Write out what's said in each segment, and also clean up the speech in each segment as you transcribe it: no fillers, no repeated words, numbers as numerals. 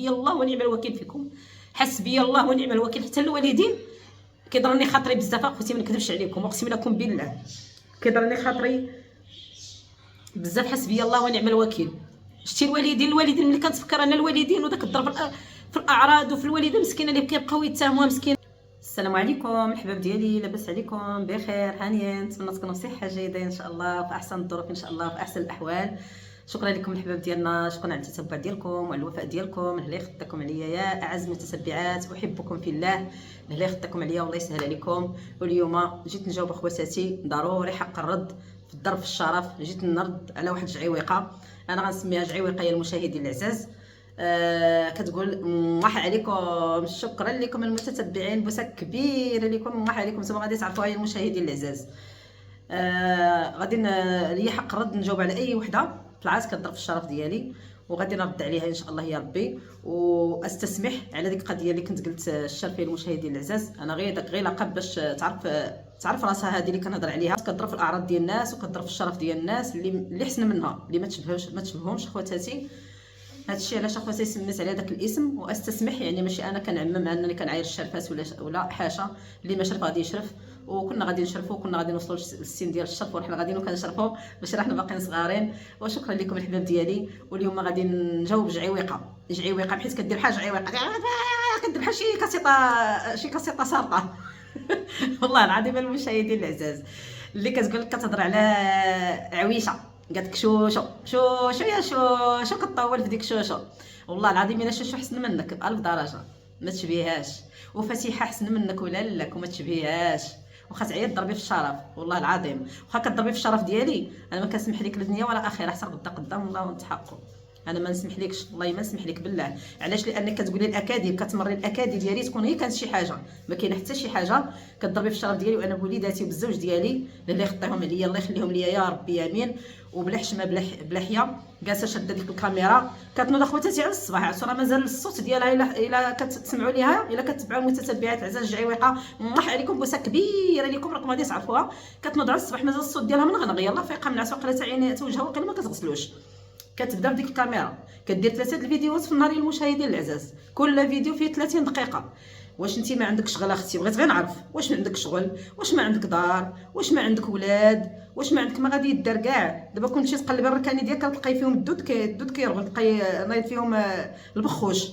حسبي الله ونعم الوكيل فيكم، حسبي الله ونعم الوكيل. حتى الوالدين كيضرني خاطري بزاف اخوتي، ما نكذبش عليكم واقسم لكم بالله كيضرني خاطري بزاف. حسبي الله ونعم الوكيل. شتي الوالدين ملي كنتفكر انا الوالدين وداك الضرب في الاعراض وفي الوالده مسكينه اللي كيبقاو يتهموها مسكينه. السلام عليكم الحباب ديالي، لاباس عليكم بخير هانيين؟ نتمنى تكونوا بصحه جيده ان شاء الله، في احسن الظروف ان شاء الله، في احسن الاحوال. شكرا لكم الحباب ديالنا، شكرا على التتبع ديالكم وعلى الوفاء ديالكم. الله يخدكم عليا يا اعز المتتبعات، احبكم في الله. الله يخدكم عليا والله يسهل عليكم. واليوم جيت نجاوب اخواتاتي، ضروري حق الرد في الضرب في الشرف. جيت نرد على واحد جعيويقه، انا غنسميها جعيويقه يا المشاهدين العزاز. كتقول موح عليكم، شكرا لكم المتتبعين، بوسه كبيره لكم، موح عليكم. نتوما غادي تعرفوها يا المشاهدين العزاز. غادي ليا حق الرد نجاوب على اي وحده طلعت كضرب في الشرف ديالي، وغادي نرد عليها ان شاء الله يا ربي. واستسمح على ديك القضيه اللي كنت قلت الشرف يا المشاهدين العزاز. انا غير لقب باش تعرف راسها هذه اللي كنهضر عليها، كضرب في الاعراض ديال الناس وكضرب في الشرف ديال الناس اللي حسن منها، اللي ما تشبههمش خواتاتي. هادشي علاش اخواتي سميت على داك الاسم. واستسمح يعني ماشي انا كنعمم انني كنعاير الشرفات ولا حاشا. اللي ما شرف غادي يشرف، وكنا غادي نشرفوا وكنا غادي نوصلوا للسن ديال الشرف، وحنا غاديين وكنشرفوا ماشي راحنا باقيين صغارين. وشكرا لكم الحباب ديالي. واليوم غادي نجاوب جعيويقه حيت كدير بحال جعيويقه، كدير بحال شي كاسيطه سارقه والله العظيم المشاهدين العزاز. اللي كتقول لك كتهضر على عويشه، قالت لك شو يا شو كطول في ديك شوشو. والله العظيم الا شوشو حسن منك ب1000 درجه، ما تشبيهاش. وفسيحه حسن منك ولا لك وما تشبيهاش. واخا تعيط ضربي في الشرف، والله العظيم واخا كضربي في الشرف ديالي انا ما كنسمح لك لدنيا ولا اخره، حتى غدا قدام الله ونتحقوا. انا ما نسمح لكش، والله ما نسمح لك بالله. علاش؟ لانك كتقولي الاكاذيب، كتمري الاكاذيب ديالي تكون هي كانت شي حاجه، ما كاينه حتى شي حاجه. كضربي في الشرف ديالي وانا بوليداتي وبالزوج ديالي اللي يخطيهم عليا، الله يخليهم ليا يا ربي امين. وبلا حشمه بلا حياه جالسه شاده ديك الكاميرا كتنوض اخواتاتي على الصباح. عرفتوا راه مازال الصوت ديالها الا كتسمعوا ليها، الا كتبعوا المتتبعات العزاز الجعيويقه، موح عليكم بوسه كبيره لكم، راكم غادي تعرفوها. كتنوض على الصباح مازال الصوت ديالها منغنغ، يلاه فايقه من العسل، قلات عيني وجهها وقيله ما كتغسلوش. كتبدا بديك الكاميرا كدير 3 الفيديوهات في النهار المشاهدين العزاز، كل فيديو فيه 30 دقيقه. واش انت ما عندك شغل اختي؟ بغيت غير نعرف واش ما عندك شغل، واش ما عندك دار، واش ما عندك ولاد، واش ما عندك ما غادي يدار كاع. دابا كنتي تقلبي الركاني ديالك كتلقاي فيهم الدود كيرغل، تلقاي نايض فيهم البخوش.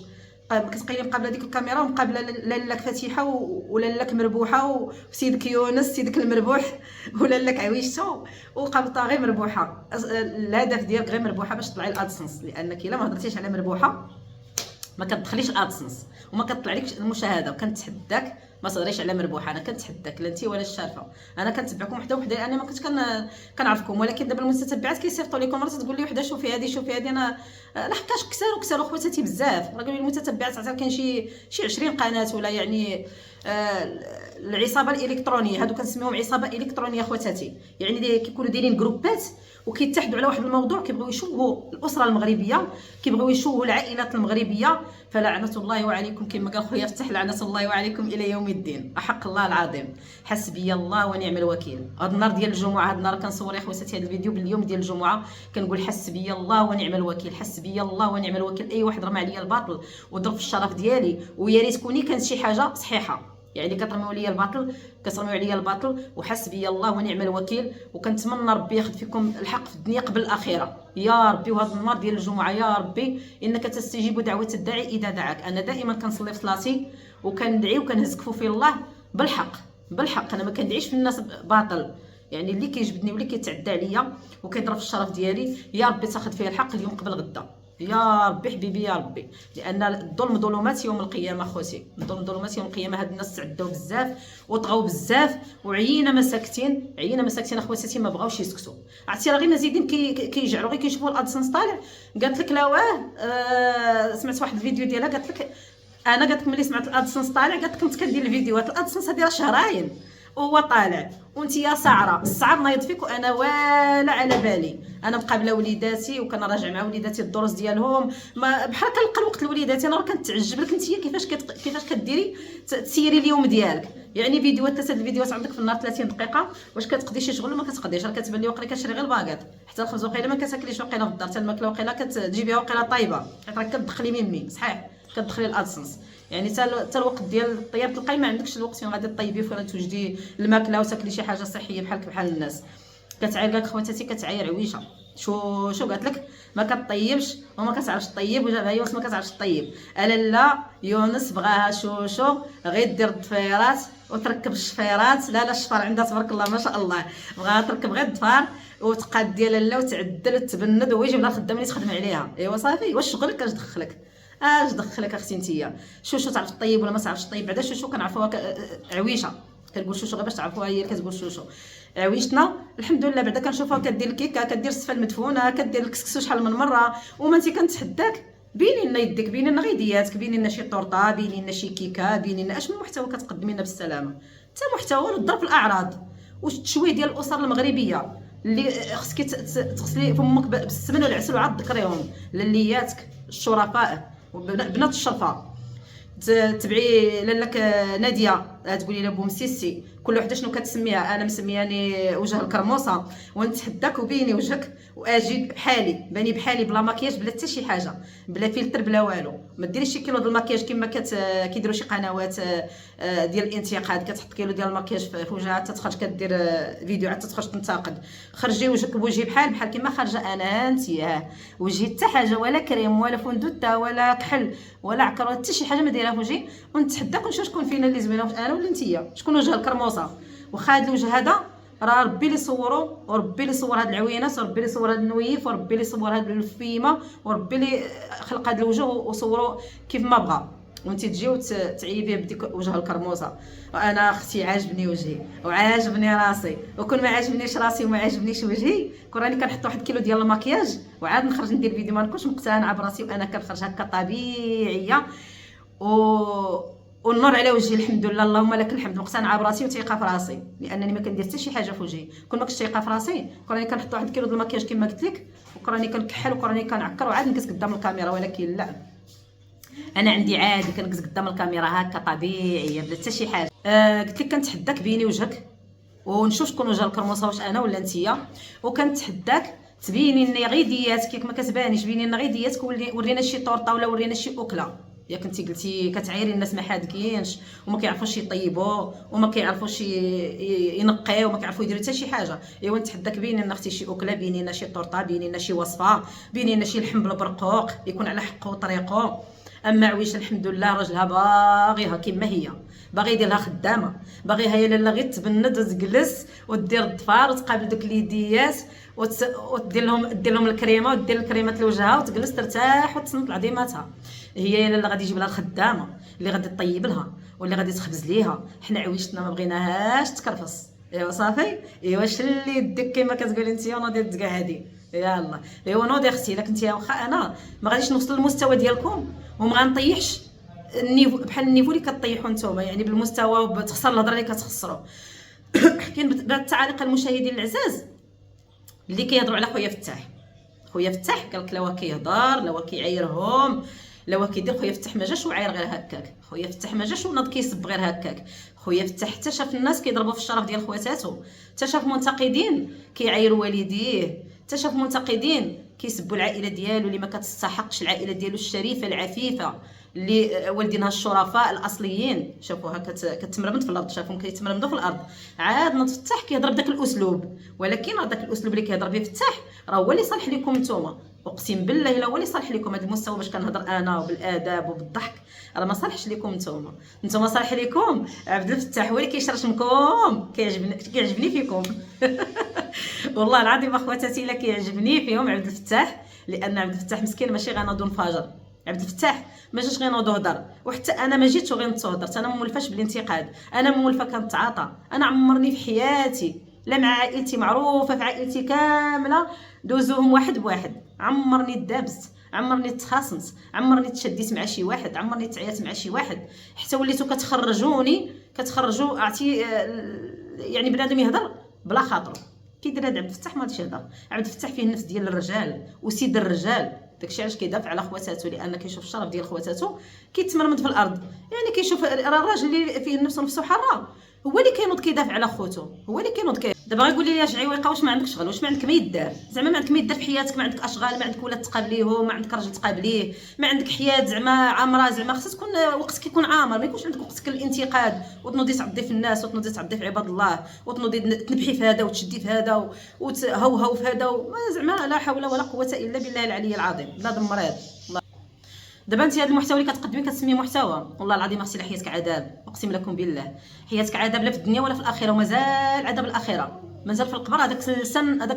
كتلقاي مقابله ديك الكاميرا ومقابله لالاك فاتحه ولالاك مربوحه وسيدك يونس سيدك المربوح ولالاك عويشته وقبطه غير مربوحه. الهدف ديالك غير مربوحه باش تطلعي الادسنس، لانك الا ما هضرتيش على مربوحه ما كتدخليش ادسنس وما كتطلعلكش المشاهده. وكنتحداك ما تهضريش على مربوحه، انا كنتحداك لا انت ولا الشارفه. انا كنتبعكم وحده لاني ما كنتش كنعرفكم، ولكن دابا المتتبعات كيصيفطوا لكم مرات تقول لي وحده شوفي هذه انا لحقاش كسروا خواتاتي بزاف. راه المتتبعات عاد كاين شي 20 قناه ولا يعني العصابه الالكترونيه، هادو كنسميهم عصابه الكترونيه خواتاتي، يعني اللي كيكونوا دايرين جروبات وكيتحدوا على واحد الموضوع، كيبغيو يشوهوا الاسره المغربيه، كيبغيو يشوهوا العائلات المغربيه. فلعنه الله وعليكم كما قال خويا فتح، لعنه الله وعليكم الى يوم الدين. احق الله العظيم، حسبي الله ونعم الوكيل. هذا النهار ديال الجمعه، هذا النهار كنصور يا خواتاتي هذا الفيديو باليوم ديال الجمعه، كنقول حسبي الله ونعم الوكيل، حسبي الله ونعم الوكيل. اي واحد رمى عليا الباطل وضرب في الشرف ديالي، ويا ريت كوني كانت شي حاجه صحيحه، يعني كترميو ليا الباطل، كترميو عليا الباطل. وحسبي الله ونعم الوكيل. وكنتمنى ربي ياخذ فيكم الحق في الدنيا قبل الاخره يا ربي. وهذا النهار ديال الجمعه يا ربي انك تستجيب دعوه الداعي اذا دعاك. انا دائما كنصلي في صلاتي وكندعي وكنهز كفوفي الله بالحق. انا ما كندعيش في الناس باطل، يعني اللي كيجبدني واللي كيتعدى عليا وكيضرب في الشرف ديالي يا ربي تاخذ فيه الحق اليوم قبل غدا يا ربي حبيبي يا ربي. لان الظلم ظلمات يوم القيامه خوتي، الظلم ظلمات يوم القيامه. هاد الناس تعداو بزاف وطغاو بزاف وعينا مساكتين اخواتي ما بغاوش يسكتوا. عرفتي راه غير مزيدين كيجعروا غير كيشوفوا الادسنس طالع. قالت لك لا سمعت واحد الفيديو ديالها قالت لك ملي سمعت الادسنس طالع قالت لك كنت كندير الفيديوهات. الادسنس هذه راه شهرين وهو طالع وانت يا سعره السعر نايض فيك وانا ولا على بالي. انا مقابله وليداتي وكنراجع مع وليداتي الدروس ديالهم، ما بحال كنلقى الوقت لوليداتي. انا راه كنتعجب لك انت كيفاش كديري تسيري اليوم ديالك. يعني فيديوهات 3 الفيديوهات عندك في النهار 30 دقيقه، واش كتقضي شي شغل؟ ما كتقضيش. راه كتبان لي واقيلا كتشري غير الباكاط، حتى الخبز واقيلا ما كتاكليش واقيلا في الدار، حتى الماكله واقيلا كتجيبيها واقيلا طايبه، حيت راك كتدخلي ميمي صحيح. كتدخلي الادسنس. يعني حتى الوقت ديال الطياب تلقاي ما عندكش الوقت فين غادي طيبي فين توجدي الماكله وتاكلي شي حاجه صحيه بحالك بحال الناس. كتعاير كاع خواتاتي كتعاير عويشه. شو قالت لك ما كطيبش وما كتعرفش طيب وجابها هي ما كتعرفش طيب. الا لا يونس بغاها شوشو غير دير الضفيرات وتركب الشفيرات. لا الشفار عندها تبارك الله ما شاء الله، بغاها تركب غير الضفار وتقاد ديال لا وتعدل وتبند ويجيب لها الخدامه اللي تخدم عليها. ايوا صافي، واش شغلك اش دخلك؟ اختي نتيا؟ شوشو تعرف طيب ولا ما تعرفش طيب؟ بعدا شوشو كنعرفوها عويشه، كنقول شوشو غير باش تعرفوها هي اللي كتقول شوشو. عويشتنا الحمد لله بعدا كنشوفها كدير الكيكه، كدير الصفه المدفونه، كدير الكسكسو شحال من مره. وما انت كنتحداك بيني لنا يدك، بيني لنا غيدياتك، بيني لنا شي طورطه، بيني لنا شي كيكه، بيني لنا اش من محتوى كتقدمي لنا بالسلامه. حتى محتوى الضرب في الاعراض والتشويه ديال الاسر المغربيه اللي خصك تغسلي فمك بالسمن والعسل وعاد تذكريهم للياتك الشرفاء وبنات الشرفاء. تبعي لك ناديه تقولي لها بومسيسي، كل وحده شنو كتسميها. انا مسمياني وجه الكرموسه ونتحداك وبيني وجهك واجي بحالي، باني بحالي بلا مكياج بلا حتى شي حاجه، بلا فلتر بلا والو. ما ديريش شي كيلو ديال المكياج كما كيديروا شي قنوات ديال الانتقاد، كتحط كيلو ديال المكياج في وجهها حتى تخرج كدير فيديو حتى تخرج تنتقد. خرجي وجهك بوجهي بحال كما خارجه انا انت. وجهي حتى حاجه ولا كريم ولا فندوته ولا كحل ولا عكر ولا حتى شي حاجه ما دايرها في وجهي. ونتحداك ونشوف شكون فينا اللي زوينه، انا ولا انتيا؟ شكون وجه الكرموسه؟ واخا هذا الوجه هذا راه ربي اللي صورو، وربي اللي صور هاد العوينات، وربي اللي صور هاد النويف، وربي اللي صور هاد الفيمه، وربي اللي خلق هاد الوجه وصورو كيف ما بغى. وانت تجي وتعيبيه بديك وجه الكرموسه. وانا اختي عاجبني وجهي وعاجبني راسي، وكون ما عاجبنيش راسي وما عاجبنيش وجهي كون راني كنحط واحد كيلو ديال المكياج وعاد نخرج ندير فيديو ما نكونش مقتنعه براسي وانا كنخرج هكا طبيعيه والنور على وجهي الحمد لله اللهم لك الحمد، مقتنعه براسي وثقه في راسي لانني ما كندير حتى شي حاجه في وجهي. كون ما كنتش ثقه في راسي كون راني كنحط واحد كيلو ديال المكياج كما قلت لك، وكون راني كنكحل، وكون راني كنعكر وعاد نكس قدام الكاميرا. ولكن لا، انا عندي عادي كنكس قدام الكاميرا هكا طبيعيه بلا حتى شي حاجه. قلت لك كنتحداك بيني وجهك ونشوف شكون وجه الكرموسه، واش انا ولا نتيا. وكنتحداك تبيني لنا غير دياتك ما كتبانيش، بيني لنا غير دياتك ورينا شي طورطه ولا ورينا شي اوكله. يا كنتي قلتي كتعايري الناس ما حادقينش وما كيعرفوش يطيبوا وما كيعرفوش ينقيو وما كيعرفوا يديروا حتى شي حاجه. ايوا نتحداك بيني لنا اختي شي اوكله، بيني لنا شي طورطه، بيني لنا شي وصفه، بيني لنا شي لحم بالبرقوق يكون على حقه وطريقه. اما عويشه الحمد لله راجلها باغيها كما هي، باغي يدير لها خدامه، باغيها هي لاله غير تبند وتجلس ودير الضفار وتقابل دوك اليديات ودير لهم الكريمه ودير الكريمات لوجهها وتجلس ترتاح وتصنت لعظيماتها. هي لاله غادي يجيب لها الخدامه اللي غادي طيب لها واللي غادي تخبز ليها. حنا عويشتنا ما بغيناهاش تكرفص. ايوا صافي، ايوا شلي يدك كما كتقولي انت ونوضي الدكا هادي. يلاه ايوا نوضي اختي. لك انت واخا انا ما غاديش نوصل للمستوى ديالكم وما غنطيحش النيفو بحال النيفو اللي كطيحوا نتوما، يعني بالمستوى وبتخسر الهضره اللي كتخسروا. كاين بعض التعاليق المشاهدين العزاز اللي كيهضروا على خويا فتاح. خويا فتاح قال لك لا هو كيهضر لا هو كيعايرهم لا هو كيدير. خويا فتاح ما جاش وعاير غير هكاك، خويا فتاح ما جاش وناض كيسب غير هكاك. خويا فتاح حتى شاف الناس كيضربوا في الشرف ديال خواتاتو، حتى شاف منتقدين كيعايروا والديه، حتى شاف منتقدين كيسبوا العائله ديالو اللي ما كتستحقش، العائله ديالو الشريفه العفيفه اللي والدينها الشرفاء الاصليين. شافوها كتمرمد في الارض، شافهم كيتمرمدوا في الارض. عاد ناض فتاح كيهضر بداك الاسلوب، ولكن هذاك الاسلوب اللي كيهضر به فتاح راه هو اللي صالح لكم نتوما. اقسم بالله الا هو اللي صالح لكم. هذا المستوى باش كنهضر انا وبالاداب وبالضحك راه ما صالحش لكم نتوما صالح لكم عبد الفتاح هو اللي كيشرشمكم. كيعجبني فيكم والله العظيم اخواتاتي الا كيعجبني فيهم عبد الفتاح، لان عبد الفتاح مسكين ماشي غنوض نفاجر. عبد الفتاح ما جاش غير نوض هضر، وحتى انا ما جيتش غير نتهضر. انا مولفاش بالانتقاد، انا مولفه كنتعاطى. انا عمرني في حياتي لا مع عائلتي، معروفه في عائلتي كامله دوزوهم واحد بواحد. عمرني دابست، عمرني تخاصمت، عمرني تشديت مع شي واحد، عمرني تعيات مع شي واحد، حتى وليتو كتخرجوا عرفتي يعني بنادم يهضر بلا خاطر. كيدير هذا عبد الفتاح ما غاديش يهضر. عبد الفتاح فيه النفس ديال الرجال وسيد الرجال، داكشي علاش كيدافع على خواتاتو، لان كيشوف الشرف ديال خواتاتو كيتمرمد في الارض. يعني كيشوف راه الراجل اللي فيه النفس ونفسه حره هو اللي كينوض كيدافع على خوتو، هو اللي كينوض دابا غيقول لي اش عويقه، واش ما عندك شغل، واش ما عندك ما يدار، زعما ما عندك ما يدار في حياتك، ما عندك اشغال، ما عندك ولاد تقابليهم، ما عندك راجل تقابليه، ما عندك حياه زعما عامره، زعما خصها تكون وقتك يكون عامر، ما يكونش عندك وقتك للانتقاد وتنوضي تعضي في الناس وتنوضي تعضي في عباد الله وتنوضي تنبحي في هذا وتشدي في هذا وتهوهو في هذا زعما لا حول ولا قوه الا بالله العلي العظيم. بنادم مريض. دابا انت هذا المحتوى اللي كتقدمي كتسميه محتوى، والله العظيم اختي لا حياتك عذاب، اقسم لكم بالله حياتك عذاب، لا في الدنيا ولا في الاخره، ومازال عذاب الاخره، مازال في القبر. هذاك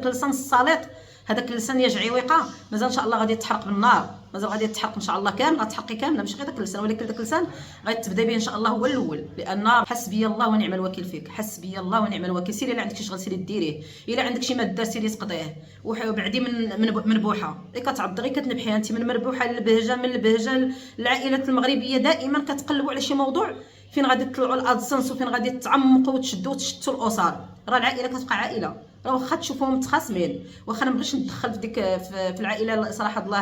اللسان السليط، هذاك اللسان يا جعيوقه مازال ان شاء الله غادي يتحرق بالنار، مازال غادي يتحرق ان شاء الله كامل، غتحرقي كامله ماشي غير داك اللسان، ولكن داك اللسان غتبدا به ان شاء الله هو الاول، لان حسبي الله ونعم الوكيل فيك، حسبي الله ونعم الوكيل. سيري الا عندك شي شغل سيري ديريه، الا عندك شي ماده سيري تقضيه، وبعدي من بوحه اللي كتعض غير كتنبحي انت من مربوحه للبهجه، من البهجه العائلات المغربيه دائما كتقلبوا على شي موضوع فين غادي تطلعوا الادسنس وفين غادي تعمقوا وتشدوا الاسر. راه العائله كتبقى عائله، راه واخا تشوفوهم متخاصمين، واخا انا مابغيتش ندخل في ديك في العائله صراحه الله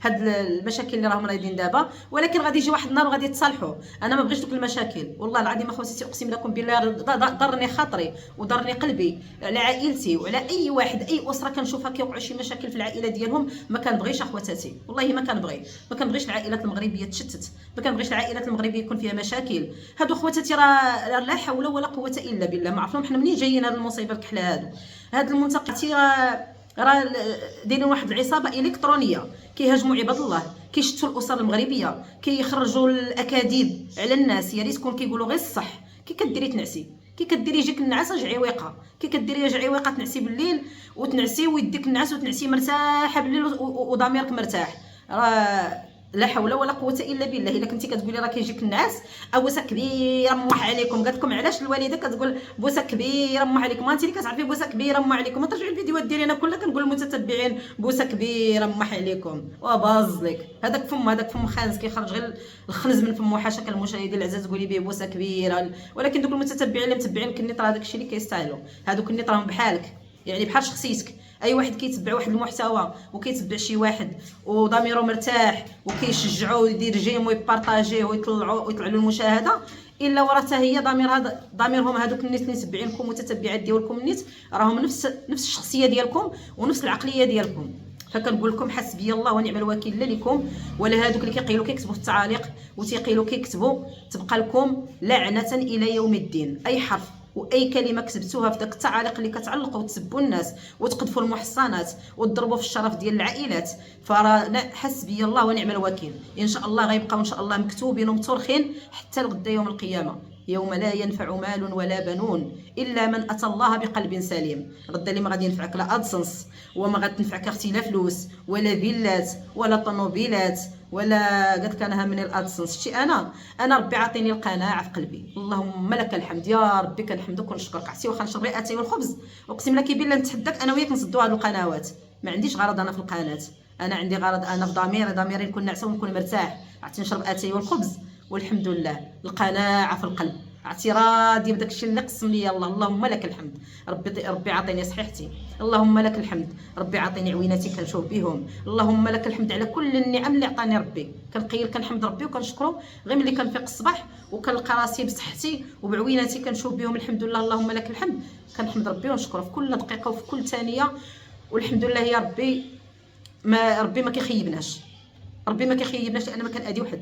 هاد المشاكل اللي راهم رايدين دابا، ولكن غادي يجي واحد النهار وغادي يتصالحوا. انا ما بغيتش دوك المشاكل، والله العظيم اخواتي اقسم لكم بالله ضرني خاطري وضرني قلبي على عائلتي وعلى اي واحد، اي اسره كنشوفها كيوقعوا شي مشاكل في العائله ديالهم. ما كنبغيش اخواتاتي، والله ما كنبغيش العائلات المغربيه تشتت، ما كنبغيش العائلات المغربيه يكون فيها مشاكل. هادو اخواتاتي راه لا حول ولا قوه الا بالله، ما عرفهم حنا منين جايين هاد المصيبه الكحله هاد المنتقدين راه دايرين واحد العصابه الكترونيه كيهاجموا عباد الله، كيشتوا الاسر المغربيه، كيخرجوا الاكاذيب على الناس. يا ريت كون كيقولوا غير الصح. كي كديري تنعسي، كي كديري يجيك النعاس جعيوقه، كي كديري جعيوقه تنعسي بالليل وتنعسي ويديك النعاس وتنعسي مرتاحه بالليل وضميرك مرتاح. راه لا حول ولا قوه الا بالله. الا كنتي كتقولي راه كيجيك النعاس بوسه كبيره موح عليكم، قالت لكم علاش الوالده كتقول بوسه كبيره موح عليكم؟ ما انت اللي كتعرفي بوسه كبيره موح عليكم، ما ترجعوا الفيديوهات ديالي انا كلها كنقول للمتتبعين بوسه كبيره موح عليكم وباز لك. هذاك فم خانز كيخرج غير الخنز من فمو، حاشا كالمشاهدين العزاز تقولي به بوسه كبيره. ولكن دوك المتتبعين اللي متبعين النيط راه داكشي اللي كيستاهلوا، هذوك النيط راهم بحالك، يعني بحال شخصيتك. اي واحد كيتبع واحد المحتوى وكيتبع شي واحد وضميره مرتاح وكيشجعوه ويدير جيم ويبارطاجيه ويطلعوا له المشاهده، الا وراه هي ضميرهم هذوك الناس اللي متبعينكم متتبعات ديالكم النيت راهم نفس الشخصيه ديالكم ونفس العقليه ديالكم. فكنقول لكم حسبي الله ونعم الوكيل لا لكم ولا هذوك اللي كيقيلوا كيكتبوا في التعاليق وتيقيلوا كيكتبوا، تبقى لكم لعنه الى يوم الدين. اي حرف واي كلمه كتبتوها في داك التعاليق اللي كتعلقوا وتسبوا الناس وتقذفوا المحصنات وتضربوا في الشرف ديال العائلات، فراه حسبي الله ونعم الوكيل. ان شاء الله غيبقاو ان شاء الله مكتوبين ومترخين حتى لغدا يوم القيامه، يوم لا ينفع مال ولا بنون الا من اتى الله بقلب سليم. غدا اللي ما غادي ينفعك لا ادسنس وما غتنفعك اختي لا فلوس ولا فيلات ولا طوموبيلات ولا قالت لك انا هامني الادسنس. شتي انا ربي عاطيني القناعه في قلبي، اللهم لك الحمد يا ربي، كنحمدك ونشكرك. عرفتي واخا نشرب اتاي والخبز اقسم لك بالله نتحداك انا وياك نسدوا هاد القنوات، ما عنديش غرض انا في القناه، انا عندي غرض انا في ضميري نكون نعسه ونكون مرتاح. عرفتي نشرب اتاي والخبز والحمد لله القناعه في القلب، عرفتي راضيه بداك الشيء اللي قسم لي الله. اللهم لك الحمد ربي عاطيني صحيحتي، اللهم لك الحمد ربي عاطيني عويناتي كنشوف بهم، اللهم لك الحمد على كل النعم اللي عطاني ربي. كنقيل كنحمد ربي وكنشكره غير ملي كنفيق الصباح وكنلقى راسي بصحتي وبعويناتي كنشوف بهم الحمد لله. اللهم لك الحمد، كنحمد ربي ونشكره في كل دقيقه وفي كل ثانيه، والحمد لله يا ربي. ربي ما كيخيبناش، ربي ما كيخيبناش لان ما كنأذي واحد.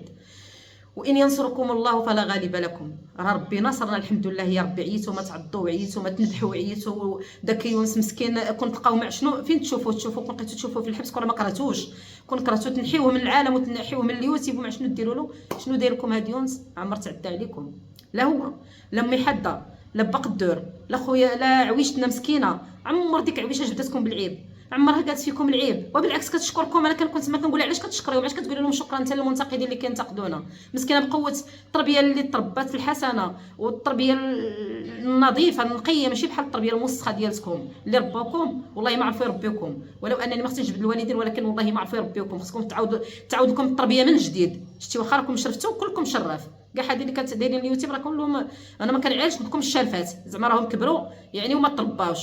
وان ينصركم الله فلا غالب لكم، راه ربي نصرنا الحمد لله يا ربي. عييتوا ما تعضوا، وعييتوا ما تنبحوا، وعييتوا داك يونس مسكين كون تلقاو مع شنو فين تشوفوا كون بقيتوا تشوفوا في الحبس كون ما كرهتوش، كون كرهتوا تنحيوه من العالم وتنحيوه من اليوتيوب ومع شنو ديروا له. شنو داير لكم هاد يونس؟ عمر تعدى عليكم، لا هو لا امي حاده لا با قدور لا خويا لا عويشتنا مسكينه، عمر ديك عويشه جبدتكم بالعيب، عمرها قالت فيكم العيب، وبالعكس كتشكركم. انا كنت ما كنقول علاش كتشكريهم، علاش كتقولوا لهم شكرا حتى للمنتقدين اللي كينتقدونا مسكينه بقوه التربيه اللي تربات الحسنه والتربيه النظيفه النقيه، ماشي بحال التربيه الموسخه ديالكم اللي ربوكم. والله ما عرفوا يربيوكم، ولو انني ما خصنيش نجبد الوالدين، ولكن والله ما عرفوا يربيوكم. خصكم تعاود لكم التربيه من جديد. شتي واخا راكم شرفتوا كلكم شراف، كاع هادي اللي كتدايرين اليوتيوب راه كلهم انا ما كنعيش بكم الشرفات، زعما راهم كبروا يعني وما ترباوش.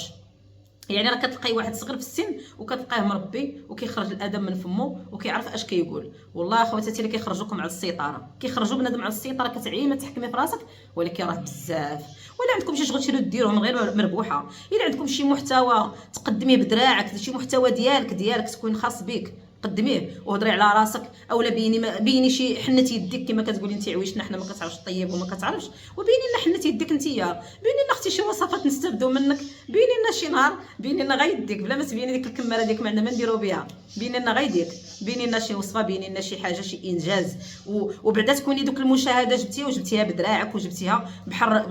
يعني راه كتلقاي واحد صغير في السن وكتلقاه مربي وكيخرج الادب من فمه وكيعرف اش كيقول. والله خواتاتي اللي كيخرجوكم على السيطره، كيخرجوا بنادم على السيطره كتعيي ما تحكمي في راسك، ولكن راه بزاف. ولا عندكم شي شغل ديروه من غير مربوحه، الا عندكم شي محتوى تقدميه بدراعك، شي محتوى ديالك تكون خاص بك قدميه وهضري على راسك، اولا بيني شي حنه يديك كما كتقولي انت عويشنا حنا ما كتعرفش طيب وما كتعرفش، وبيني لنا حنه يديك انتيا، بيني لنا اختي شي وصفات نستافدوا منك، بيني لنا شي نهار، بيني لنا غير يديك بلا ما تبيني ديك الكماره ديك ما عندنا ما نديرو بها، بيني لنا غير يديك، بيني لنا شي وصفه، بيني لنا شي حاجه شي انجاز، وبعدا تكوني دوك المشاهده جبتيها بدراعك وجبتيها بحر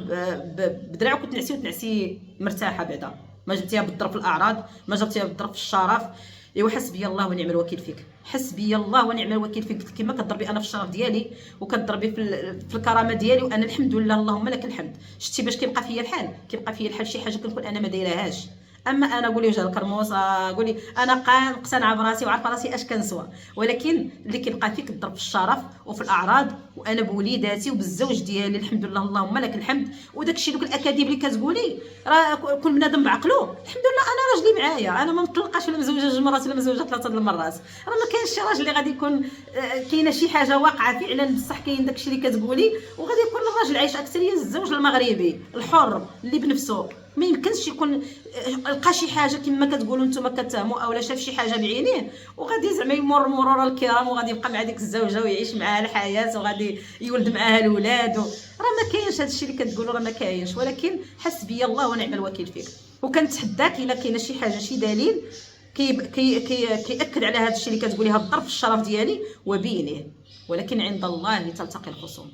بدراعك وتنعسي مرتاحه بعدا، ما جبتيها بالضرب في الاعراض، ما جبتيها بالضرب في الشرف. ايوا حسبي الله ونعم الوكيل فيك، حسبي الله ونعم الوكيل فيك، كما كضربي انا في الشرف ديالي وكضربي في الكرامه ديالي، وانا الحمد لله اللهم لك الحمد. شتي باش كيبقى فيا الحال، كيبقى فيا الحال شي حاجه كنكون انا ما دايرهاش. اما انا قولي وجه الكرموس، قولي انا مقتنعه براسي وعارفه راسي اش كنسوى، ولكن اللي كيبقى فيك الضرب في الشرف وفي الاعراض، وانا بوليداتي وبالزوج ديالي الحمد لله اللهم لك الحمد. وداكشي دوك الاكاذيب اللي كتقولي راه كل بنادم بعقلو، الحمد لله انا راجلي معايا، انا ما مطلقاش ولا مزوجه 2 مرات ولا مزوجه 3 المرات، راه ما كاينش شي راجل اللي غادي يكون كاينه شي حاجه واقعه فعلا بصح كاين داكشي اللي كتقولي، وغادي يكون الراجل عايش اكثريه الزوج المغربي الحر اللي بنفسه ما يمكنش يكون لقى شي حاجه كما كتقولوا نتوما كتهموا اولا شاف شي حاجه بعينيه وغادي زعما يمر مرور الكرام وغادي يبقى مع ديك الزوجه ويعيش معاها الحياه وغادي يولد معاها الاولاد، راه ما كاينش هادشي اللي كتقولوا، راه ما كاينش. ولكن حسبي الله ونعم الوكيل فيك، وكنتحداك الا كاينه شي حاجه شي دليل كيأكد على هادشي اللي كتقولي، هاد الظرف الشرف ديالي وبينه، ولكن عند الله تلتقي الخصوم،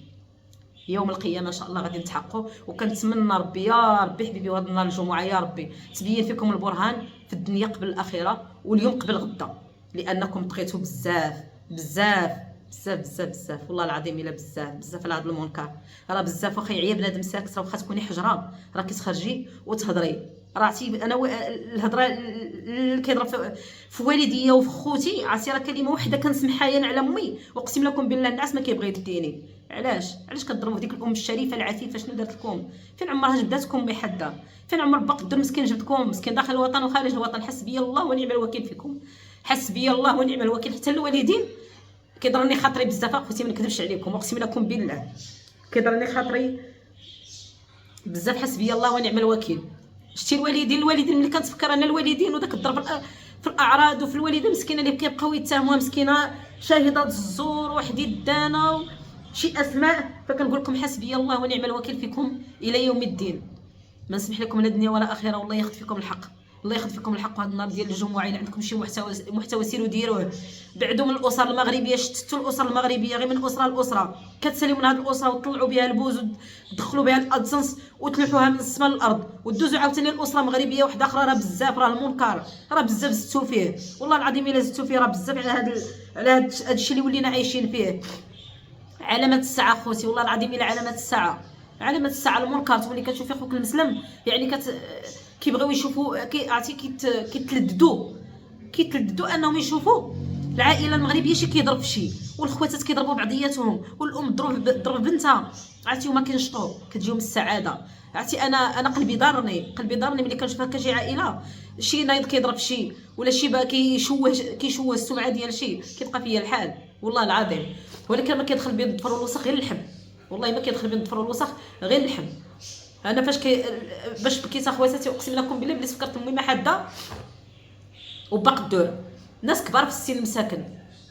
يوم القيامه ان شاء الله غادي نتحققوا. وكنتمنى ربي يا ربي حبيبي وهذا النهار الجمعه يا ربي تبين فيكم البرهان في الدنيا قبل الاخره واليوم قبل غدا، لانكم طغيتوا بزاف بزاف بزاف بزاف بزاف، والله العظيم الا بزاف بزاف على هذا المنكر، راه بزاف. واخا يعيا بنادم ساكت، راه واخا تكوني حجره راه كتخرجي وتهضري، راه عرفتي انا الهضره اللي كيضرب في والديا وفي خوتي، عرفتي راه كلمه وحده كنسمحها انا على امي، واقسم لكم بالله الناس ما كيبغي يديني. علاش كضربوا في ديك الام الشريفه العفيفه؟ شنو دارت لكم؟ فين عمرها جبداتكم بحدا؟ فين عمر باق الدر مسكين جبدكم مسكين داخل الوطن وخارج الوطن؟ حسبي الله ونعم الوكيل فيكم، حسبي الله ونعم الوكيل. حتى الوالدين كيضرني خاطري بزاف اخوتي، ما نكذبش عليكم واقسم لكم بالله كيضرني خاطري بزاف، حسبي الله ونعم الوكيل. شتي الوالدين ملي كنتفكر انا الوالدين وداك الضرب في الاعراض وفي الوالده مسكينه اللي كيبقاو يتهموها مسكينه شاهده الزور وحدي الدانه شي اسماء، فكنقول لكم حسبي الله ونعم الوكيل فيكم الى يوم الدين. ما نسمح لكم لا دنيا ولا اخره، والله ياخذ فيكم الحق، الله ياخذ فيكم الحق. وهذا النهار ديال الجمعه الا عندكم شي محتوى سيروا ديروه، بعدوا من الاسر المغربيه، شتتوا الاسر المغربيه غير من اسره لاسره، كتساليو من هذه الاسره وتطلعوا بها البوز وتدخلوا بها الادسنس وتلوحوها من السماء للارض وتدوزوا عاوتاني الاسره مغربيه واحده اخرى، راه بزاف، راه المنكر راه بزاف زدتوا فيه، والله العظيم الا زدتوا فيه راه بزاف على هذا الشيء اللي ولينا عايشين فيه. علامات الساعه خوتي، والله العظيم الا علامات الساعه، علامات الساعه المنكر. تولي كتشوفي خوك المسلم يعني كيبغيو يشوفوا عرفتي كيتلددوا انهم يشوفوا العائله المغربيه شي كيضرب في شي، والخواتات كيضربوا بعضياتهم، والام ضرب بنتها، عرفتي وما كينشطوا، كتجيهم السعاده. عرفتي انا قلبي ضارني ملي كنشوف هكا شي عائله شي نايض كيضرب شي ولا شي كيشوه السمعه ديال شي، كيبقى فيا الحال والله العظيم. ولكن ما كيدخل بين الظفر والوسخ غير اللحم، والله ما كيدخل بين الظفر والوسخ غير اللحم. انا باش بكيت اخواتاتي اقسم لكم بالله بلي فكرت امي ما حاده وباق الدور، ناس كبار في السن مساكن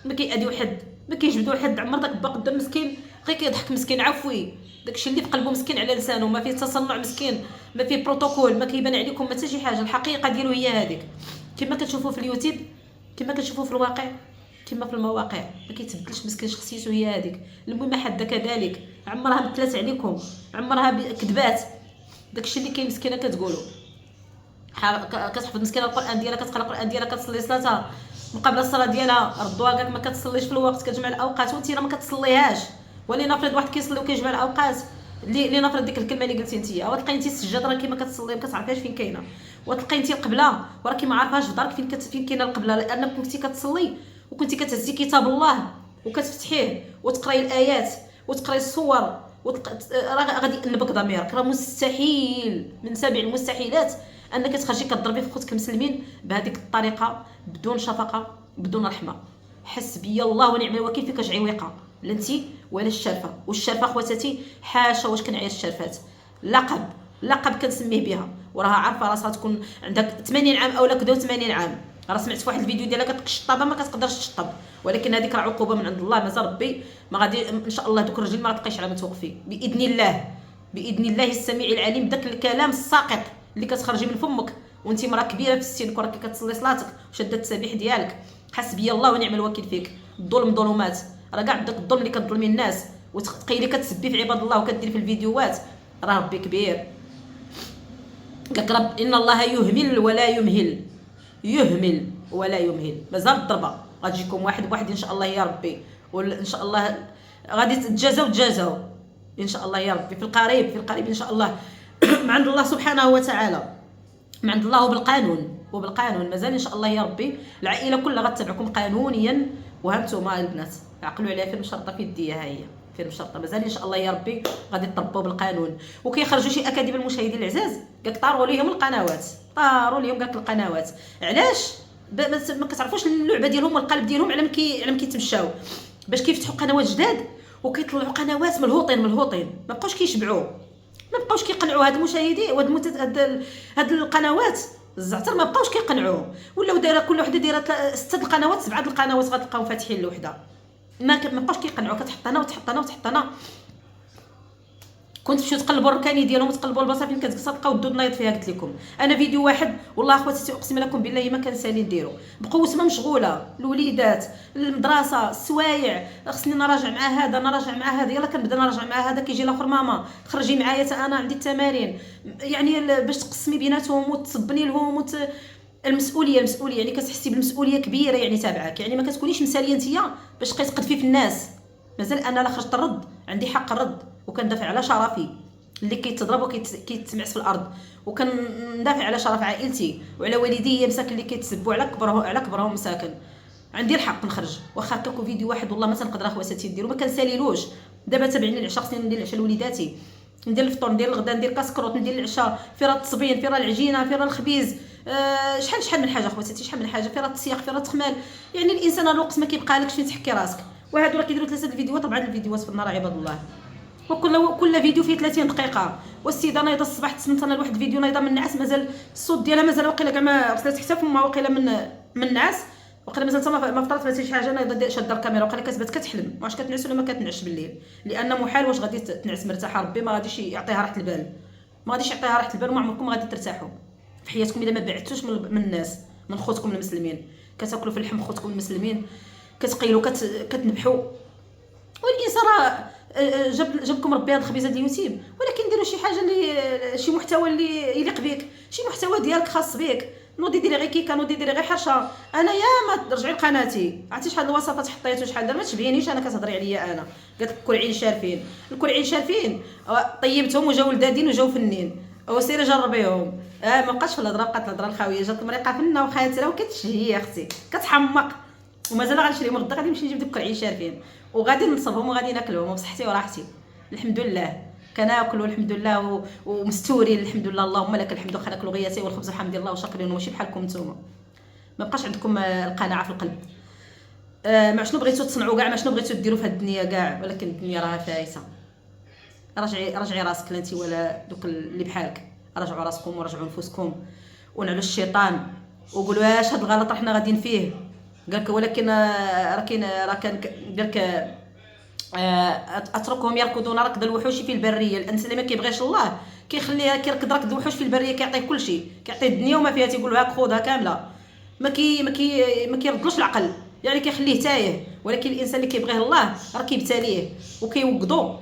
ما كيأذيو حد، ما كيجبدوا حد، عمر داك باق الدور مسكين غير كيضحك مسكين عفوي، داكشي اللي في قلبه مسكين على لسانه، ما فيه تصنع مسكين، ما فيه بروتوكول، ما كيبان عليكم ما حتى شي حاجه، الحقيقه ديالو هي هذيك كما كتشوفوا في اليوتيوب، كما كتشوفوا في الواقع، كما في المواقع، ما كيتبدلش مسكين، شخصيته هي هذيك. المهم حدا كذلك عمرها مثلات عليكم، عمرها كذبات، داكشي اللي كاين مسكينه كتقولوا كتحفظ مسكينه القران ديالها، كتقرا القران ديالها، كتصلي صلاتها مقابله الصلاه ديالها، ردوها قالك ما كتصليش في الوقت، كتجمع الاوقات وانت راه ما كتصليهاش. ولنفرض واحد كيصلي وكيجمع الاوقات، لنفرض ديك الكلمه اللي قلتي انت، وتلقاي انت السجاده راه كيما كتصلي ما كتعرفيهاش فين كاينه، وتلقاي انت القبله وراكي ما عارفاش في دارك فين كاينه القبله، لانك كنتي كتصلي وكنتي كتهزي كتاب الله وكتفتحيه وتقراي الايات وتقراي الصور راه غادي ينبك ضميرك، راه مستحيل من 7 المستحيلات انك تخرجي كتضربي في خوتك المسلمين بهذيك الطريقه بدون شفقه بدون رحمه. حسبي الله ونعم الوكيل فيك عويقه لا انت ولا الشرفه. والشرفه خواتاتي حاشا واش كنعير الشرفات، لقب كنسميه بها، وراها عارفه راسها تكون عندك 80 عام اولا كدا 80 عام. راه سمعت في واحد الفيديو ديالها كتشطب ما كتقدرش تشطب، ولكن هذيك راه عقوبه من عند الله. مازال ربي ما غادي ان شاء الله دوك الرجال ما غتبقايش على ما توقفي باذن الله، باذن الله السميع العليم. داك الكلام الساقط اللي كتخرجي من فمك وانت مرا كبيره في السن كراكي كتصلي صلاتك وشاده التسابيح ديالك، حسبي الله ونعم الوكيل فيك. الظلم ظلمات، راه كاع داك الظلم اللي كتظلمي الناس وتقيلي كتسبي في عباد الله وكديري في الفيديوهات، راه ربي كبير. قالك رب ان الله يهمل ولا يمهل، يهمل ولا يمهل. مازال الضربه غتجيكم واحد بواحد ان شاء الله يا ربي، وان شاء الله غادي تجازوا ان شاء الله يا ربي في القريب ان شاء الله مع عند الله سبحانه وتعالى، مع عند الله وبالقانون مازال ان شاء الله يا ربي. العائله كلها غتتبعكم قانونيا. وهانتوما البنات عقلوا عليها فين مشرطه في الديه، ها هي فين مشرطه. مازال ان شاء الله يا ربي غادي تطبقوا بالقانون. وكيخرجوا شي اكاذيب المشاهدين العزاز قالك طاروا ليهم القنوات، علاش ما كتعرفوش اللعبه ديالهم والقلب ديالهم على ما كيتمشاو باش كيفتحوا قنوات جداد وكيطلعوا قنوات ملهوطين ما بقاوش كيشبعوا، ما بقاوش كيقنعوا هاد المشاهدين هاد القنوات الزعتر ما بقاوش كيقنعوا. ولاو دايره كل وحده دايره 6 القنوات 7 القنوات غتلقاو فاتحين لوحده، ما بقاوش كيقنعوا. كتحطنا كنت تمشيو تقلبوا الركاني ديالهم وتقلبوا البصل فين كتجلسوا تلقاو الدود نايض فيها. قلت لكم انا فيديو واحد والله اخواتي اقسم لكم بالله ما كنسالي نديرو، بقوا تما مشغوله الوليدات المدرسه السوايع، خصني نراجع مع هذا يلا كنبدا نراجع مع هذا كيجي الاخر ماما خرجي معايا حتى انا عندي التمارين، يعني باش تقسمي بيناتهم وتصبني لهم المسؤوليه يعني كتحسي بالمسؤوليه كبيره يعني تابعك، يعني ما كتكونيش مساليه نتيا باش تبقاي تقذفي في الناس. مازال انا لا خرجت الرد عندي حق الرد وكندافع على شرفي اللي كيتضرب وكيتمعس في الارض، وكندافع على شرف عائلتي وعلى والدي مساكن اللي كيتسبوا على كبرهم مساكن. عندي الحق نخرج واخا هكاكو فيديو واحد والله ما تنقدر اخواتاتي نديرو، ما كنساليلوش. دابا تابعني العشاء خصني ندير العشاء لوليداتي، ندير الفطور ندير الغدا ندير كاسكروط ندير العشاء فيرا التصبين فيرا العجينه فيرا الخبيز، شحال من حاجه اخواتاتي، شحال من حاجه فيرا التسياق فيرا التخمال. يعني الانسان الوقت ما كيبقالكش فين تحكي راسك. وهادو راه كيديروا 3 الفيديوهات، طبعا الفيديوهات في النهار عباد الله وكل فيديو فيه 30 دقيقه. والسيده نايضه الصباح تسنت انا لواحد الفيديو نايضه من النعاس مازال الصوت ديالها مازال واقيلا كاع ما غسلت حتى فمها واقيلا من النعاس، واقيلا مازال حتى ما فطرت ما شي حاجه نايضه شاده الكاميرا واقيلا كتبات كتحلم واش كتنعس ولا ما كتنعش بالليل، لان محال واش غادي تنعس مرتاحه. ربي ما غاديش يعطيها راحه البال، وما عمركم غادي ترتاحوا في حياتكم الا ما بعدتوش من الناس، من خوتكم المسلمين. كتاكلوا في اللحم خوتكم المسلمين، كتقيلوا كتنبحوا. والانسان راه جابكم ربي هاد الخبيزه ديال اليوتيوب، ولكن ديروا شي حاجه اللي شي محتوى اللي يليق بك، شي محتوى ديالك خاص بك. نوضي ديري غير كيكه، نوضي ديري غير حرشه. انا يا ما ترجعي لقناتي عرفتي شحال الوصفات حطيت وشحال دار، ما تشبهينيش انا كتهضري عليا انا. قالت لك الكرعين شارفين طيبتهم وجاو لدادين وجاو فنين وسيري جربيهم. ما بقاش في الهضره، بقات الهضره الخاويه. جات المريقه فنه وخاتره وكتشهي يا اختي كتحمق، ومازال غنشريهم غدا غادي نمشي نجيب دوك الكرعين شارفين وغادي نصبهم وغادي ناكلهم بصحتي وراحتي. الحمد لله كناكلوا الحمد لله ومستورين الحمد لله. اللهم لك الحمد. واخا ناكلوا غياتي والخبز الحمد لله وشاكرين وماشي بحالكم نتوما. ما بقاش عندكم القناعه في القلب. ما شنو بغيتو تصنعوا كاع، ما شنو بغيتو ديروا في هاد الدنيا كاع، ولكن الدنيا راها فايته. رجعي راسك انت ولا دوك اللي بحالك، رجعوا راسكم ورجعوا نفوسكم ونعلوا الشيطان وقولوا واش هاد الغلط حنا غاديين فيه. قالك ولكن راه كان قالك اتركهم يركضون ركض الوحوش في البريه. الانسان اللي ما كيبغيش الله كيخليها كيركض ركض الوحوش في البريه، كيعطيه كل شيء، كيعطيه الدنيا وما فيها، تيقول له هاك خذها كامله. ما كيردلوش العقل، يعني كيخليه تايه. ولكن الانسان اللي كيبغيه الله راه كيبتليه وكيوقدو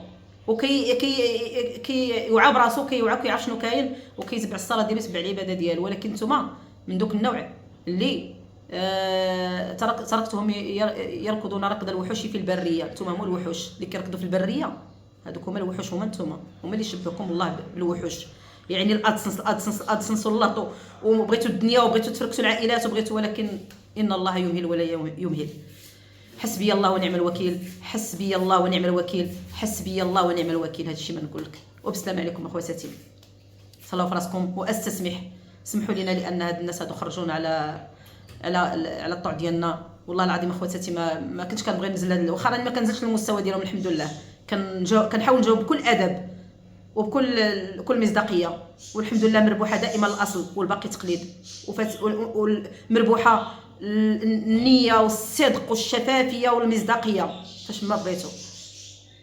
يوعى براسو، كيعرف شنو كاين وكيتبع الصلاه ديالو يتبع العباده ديالو. ولكن نتوما من دوك النوع اللي تركتهم يركضون ركض الوحوش في البريه. نتوما هما الوحوش اللي كيركضوا في البريه، هذوك هما الوحوش، هما نتوما هما اللي شبهكم الله بالوحوش. يعني الادسنس واللطو وبغيتوا الدنيا وبغيتوا تفركسوا العائلات وبغيتوا، ولكن ان الله يمهل ولا يمهل. حسبي الله ونعم الوكيل، حسبي الله ونعم الوكيل، حسبي الله ونعم الوكيل. هذا الشيء ما نقول لك. وبسلام عليكم اخواتاتي، صلوا في راسكم واستسمح سمحوا لنا لان هاد الناس هادو خرجونا على الطوع ديالنا. والله العظيم اخواتاتي ما كنتش كنبغي ننزل واخا راني ما كنزلش للمستوى ديالهم الحمد لله، كنحاول نجاوب بكل ادب وبكل مصداقيه، والحمد لله مربوحه دائما الاصل والباقي تقليد، ومربوحه النيه والصدق والشفافيه والمصداقيه فاش ما بغيتو،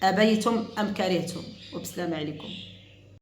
ابيتم ام كرهتم. وبسلام عليكم.